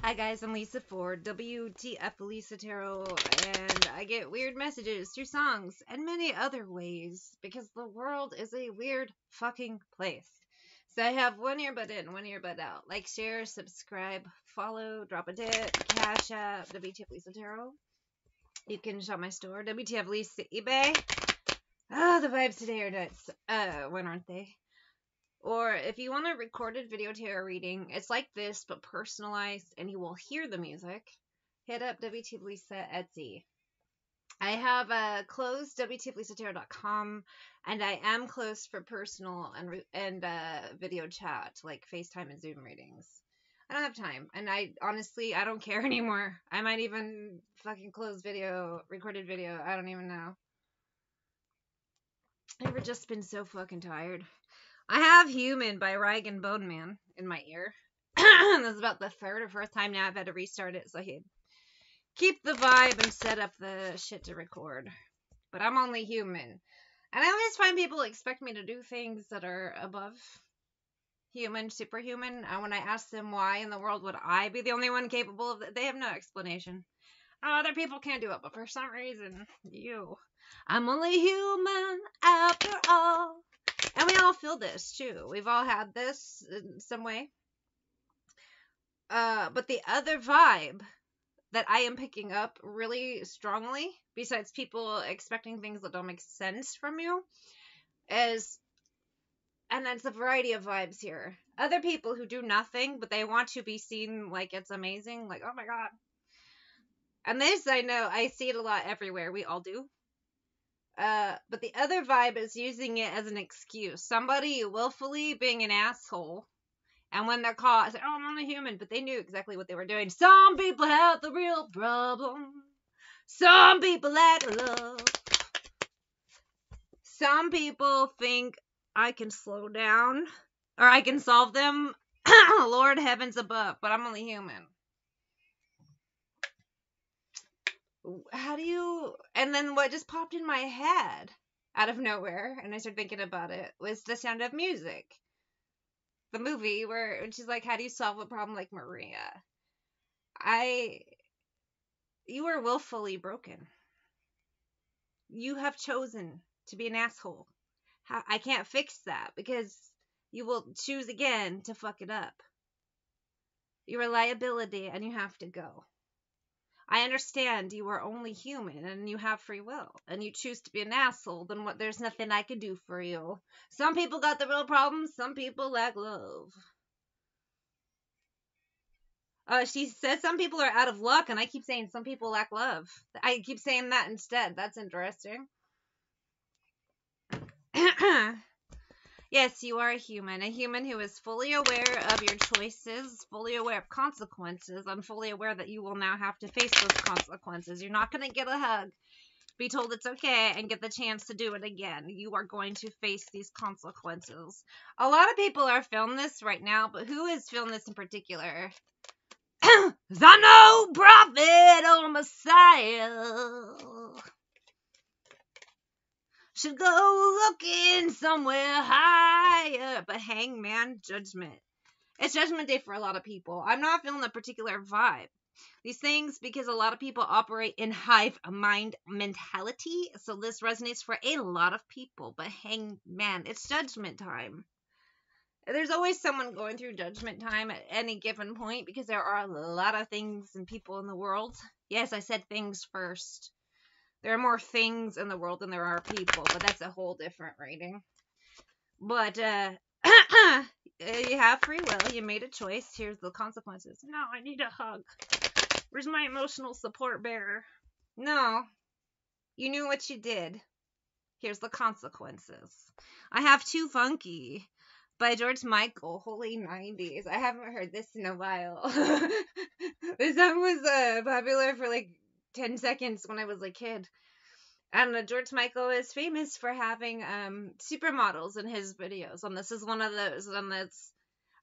Hi guys, I'm Lisa for wtfLisa Tarot, and I get weird messages through songs and many other ways because the world is a weird fucking place. So I have one earbud in, one earbud out. Like, share, subscribe, follow, drop a tip, cash app, wtfLisa Tarot. You can shop my store, wtfLisa eBay. Oh, the vibes today are nuts. When aren't they? Or if you want a recorded video tarot reading, it's like this, but personalized, and you will hear the music, hit up wtfLisa Etsy. I have closed wtfLisatarot.com, and I am closed for personal and video chat, like FaceTime and Zoom readings. I don't have time, and I don't care anymore. I might even fucking close recorded video, I don't even know. I've just been so fucking tired. I have Human by Ryan Bone Man in my ear. This is about the third or fourth time now I've had to restart it so I could keep the vibe and set up the shit to record. But I'm only human. And I always find people expect me to do things that are above human, superhuman. And when I ask them why in the world would I be the only one capable of it, they have no explanation. Other people can't do it, but for some reason, I'm only human after all. And we all feel this, too. We've all had this in some way. But the other vibe that I am picking up really strongly, besides people expecting things that don't make sense from you, is, and that's a variety of vibes here. Other people who do nothing, but they want to be seen like it's amazing, like, oh my god. And this, I know, I see it a lot everywhere. We all do. But the other vibe is using it as an excuse. Somebody willfully being an asshole. And when they're caught, say, oh, I'm only human. But they knew exactly what they were doing. Some people have the real problem. Some people lack love. Some people think I can slow down. Or I can solve them. Lord heavens above. But I'm only human. How do you... And then what just popped in my head out of nowhere, and I started thinking about it, was The Sound of Music. The movie where she's like, how do you solve a problem like Maria? You are willfully broken. You have chosen to be an asshole. I can't fix that because you will choose again to fuck it up. You're a liability and you have to go. I understand you are only human and you have free will and you choose to be an asshole, then there's nothing I can do for you. Some people got the real problems, some people lack love. She said some people are out of luck, and I keep saying some people lack love. I keep saying that instead. That's interesting. Yes, you are a human who is fully aware of your choices, fully aware of consequences, and fully aware that you will now have to face those consequences. You're not going to get a hug, be told it's okay, and get the chance to do it again. You are going to face these consequences. A lot of people are feeling this right now, but who is feeling this in particular? The no prophet or Messiah should go looking somewhere higher. But hangman, judgment. It's judgment day for a lot of people. I'm not feeling a particular vibe. These things, because a lot of people operate in hive mind mentality, so this resonates for a lot of people. But hangman, it's judgment time. There's always someone going through judgment time at any given point because there are a lot of things and people in the world. Yes, I said things first. There are more things in the world than there are people, but that's a whole different reading. But, you have free will. You made a choice. Here's the consequences. No, I need a hug. Where's my emotional support bearer? No. You knew what you did. Here's the consequences. I have Too Funky by George Michael. Holy 90s. I haven't heard this in a while. This song was popular for like 10 seconds when I was a kid. And George Michael is famous for having supermodels in his videos. And this is one of those. And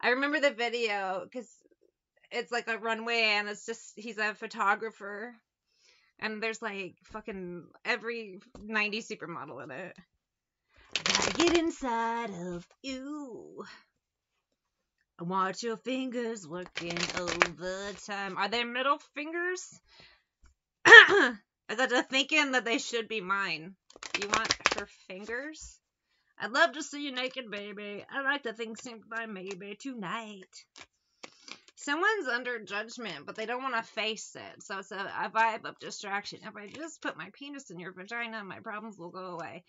I remember the video because it's like a runway and it's just, he's a photographer. And there's like fucking every 90s supermodel in it. Gotta get inside of you. I want your fingers working overtime. Are they middle fingers? I got to thinking that they should be mine. You want her fingers? I'd love to see you naked, baby. I'd like to think sometime maybe tonight. Someone's under judgment, but they don't want to face it. So it's a vibe of distraction. If I just put my penis in your vagina, my problems will go away.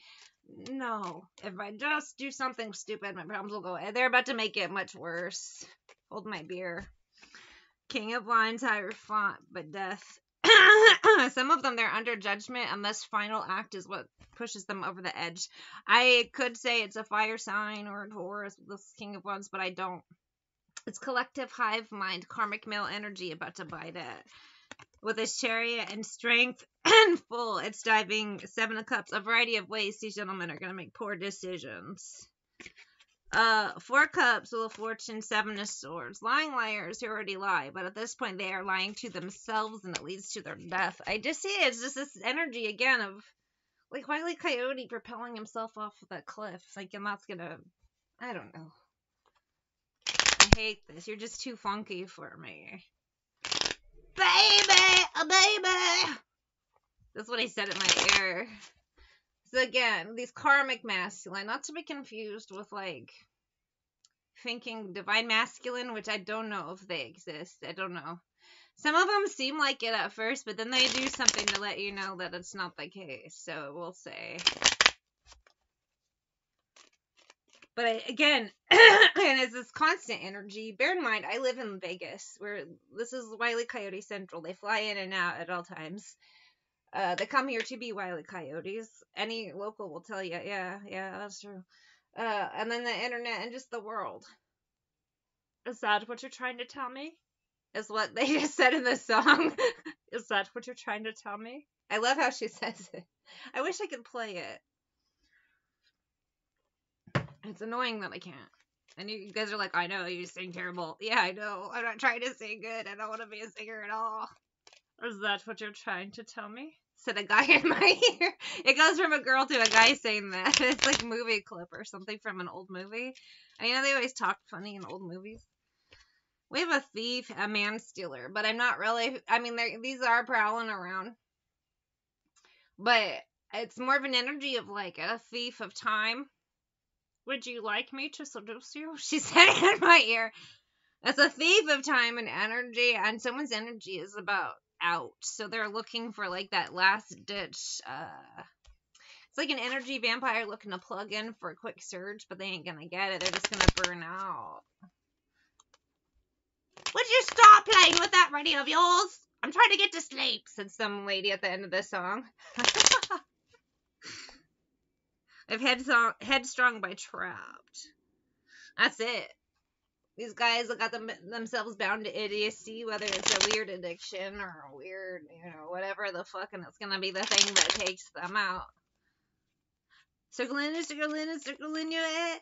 No. If I just do something stupid, my problems will go away. They're about to make it much worse. Hold my beer. King of Wands, Hierophant, but death. Some of them, they're under judgment, and this final act is what pushes them over the edge. I could say it's a fire sign or a Taurus, this King of Wands, but I don't. It's collective hive mind, karmic male energy about to bite it. With his chariot and strength and full, it's diving 7 of Cups. A variety of ways these gentlemen are going to make poor decisions. 4 Cups, Wheel of Fortune, 7 of Swords. Lying liars who already lie, but at this point they are lying to themselves and it leads to their death. I just see it. It's just this energy again of like Wile E. Coyote propelling himself off of that cliff. Like, and that's gonna, I don't know. I hate this. You're just too funky for me. Baby! A baby! That's what he said in my ear. So again, these karmic masculine, not to be confused with like thinking divine masculine, which I don't know if they exist. I don't know. Some of them seem like it at first, but then they do something to let you know that it's not the case. So we'll say. But again, and it's this constant energy. Bear in mind, I live in Vegas, where this is Wile E. Coyote Central. They fly in and out at all times. They come here to be Wile E. Coyotes. Any local will tell you, yeah, that's true. And then the internet and just the world. Is that what you're trying to tell me? Is what they just said in the song. Is that what you're trying to tell me? I love how she says it. I wish I could play it. It's annoying that I can't. And you guys are like, I know, you sing terrible. Yeah, I know. I'm not trying to sing good. I don't want to be a singer at all. Is that what you're trying to tell me? Said a guy in my ear. It goes from a girl to a guy saying that. It's like a movie clip or something from an old movie. And you know they always talk funny in old movies? We have a thief, a man stealer. But I'm not really... I mean, these are prowling around. But it's more of an energy of like a thief of time. Would you like me to seduce you? She said it in my ear. It's a thief of time and energy. And someone's energy is about out. So they're looking for like that last ditch. It's like an energy vampire looking to plug in for a quick surge, but they ain't gonna get it. They're just gonna burn out. Would you stop playing with that radio of yours? I'm trying to get to sleep, said some lady at the end of this song. I've Headstrong by Trapped. That's it. These guys have got themselves bound to idiocy, whether it's a weird addiction or a weird, whatever the fuck, and it's gonna be the thing that takes them out. Circling in your head,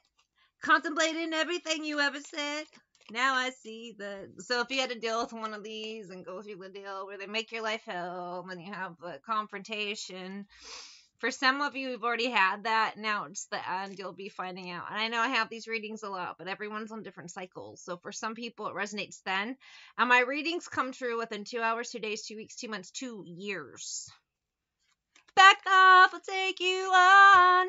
contemplating everything you ever said. Now I see so if you had to deal with one of these and go through the deal where they make your life hell, and you have a confrontation. For some of you who've already had that, now it's the end, you'll be finding out. And I know I have these readings a lot, but everyone's on different cycles. So for some people, it resonates then. And my readings come true within 2 hours, 2 days, 2 weeks, 2 months, 2 years. Back off, I'll take you on.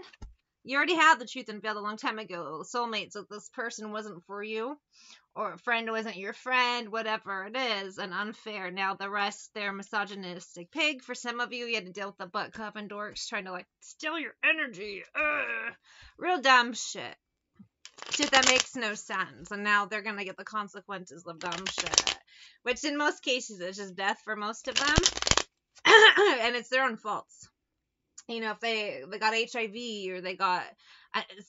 You already had the truth unveiled a long time ago. Soulmates, if this person wasn't for you, or a friend wasn't your friend, whatever it is, and unfair. Now the rest, they're misogynistic pig. For some of you, you had to deal with the butt cupping dorks trying to steal your energy. Real dumb shit. Shit that makes no sense. And now they're gonna get the consequences of dumb shit. Which in most cases is just death for most of them. And it's their own faults. If they got HIV or they got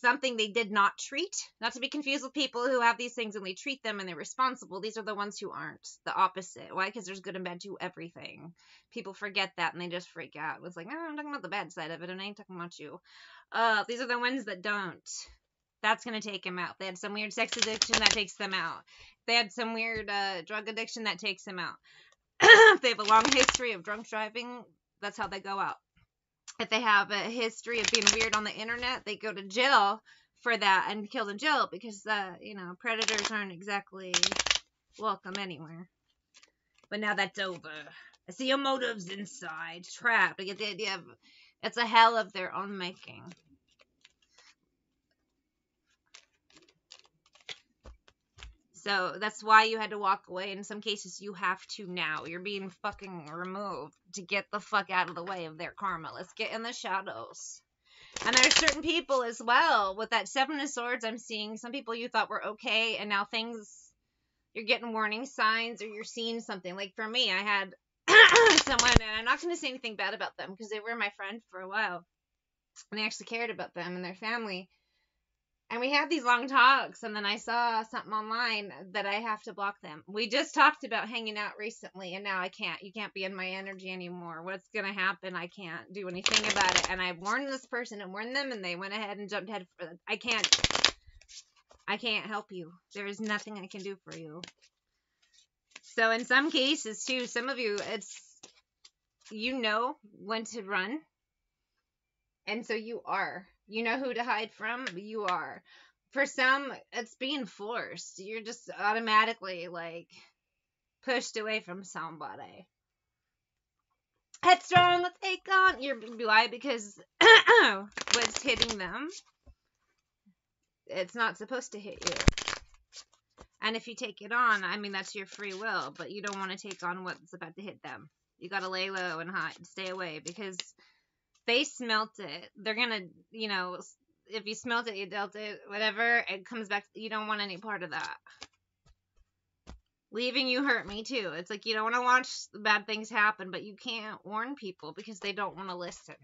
something they did not treat. Not to be confused with people who have these things and they treat them and they're responsible. These are the ones who aren't. The opposite. Why? Because there's good and bad to everything. People forget that and they just freak out. It's like, no, I'm talking about the bad side of it and I ain't talking about you. These are the ones that don't. That's going to take them out. They had some weird sex addiction, that takes them out. They had some weird drug addiction, that takes them out. If they have a long history of drunk driving, that's how they go out. If they have a history of being weird on the internet, they go to jail for that and killed in jail because, you know, predators aren't exactly welcome anywhere. But now that's over. I see your motives inside. Trapped. I get the idea of it's a hell of their own making. So that's why you had to walk away. In some cases, you have to now. You're being fucking removed to get the fuck out of the way of their karma. Let's get in the shadows. And there's certain people as well. With that Seven of Swords I'm seeing, some people you thought were okay, and now things, you're getting warning signs, or you're seeing something. Like for me, I had someone, and I'm not going to say anything bad about them, because they were my friend for a while. And I actually cared about them and their family. And we had these long talks, and then I saw something online that I have to block them. We just talked about hanging out recently, and now I can't. You can't be in my energy anymore. What's going to happen? I can't do anything about it. And I warned this person and warned them, and they went ahead and jumped head for it. I can't help you. There is nothing I can do for you. So in some cases, too, some of you, it's, you know when to run. And so you are. You know who to hide from. You are. For some, it's being forced. You're just automatically, like, pushed away from somebody. Headstrong, let's take on. You're why? Because what's hitting them, it's not supposed to hit you. And if you take it on, I mean, that's your free will. But you don't want to take on what's about to hit them. You gotta lay low and hide, stay away, because they smelt it. They're gonna, you know, if you smelt it, you dealt it, whatever, it comes back. You don't want any part of that. Leaving you hurt me too. It's like you don't want to watch bad things happen, but you can't warn people because they don't want to listen.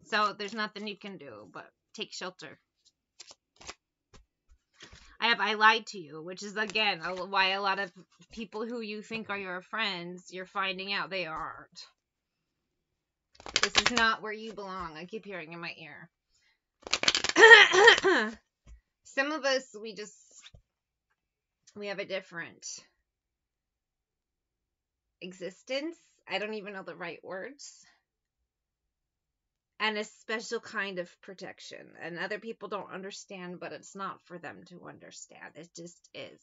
So there's nothing you can do but take shelter. I lied to you, which is, again, why a lot of people who you think are your friends, you're finding out they aren't. This is not where you belong. I keep hearing in my ear. Some of us, we have a different existence. I don't even know the right words. And a special kind of protection. And other people don't understand, but it's not for them to understand. It just is.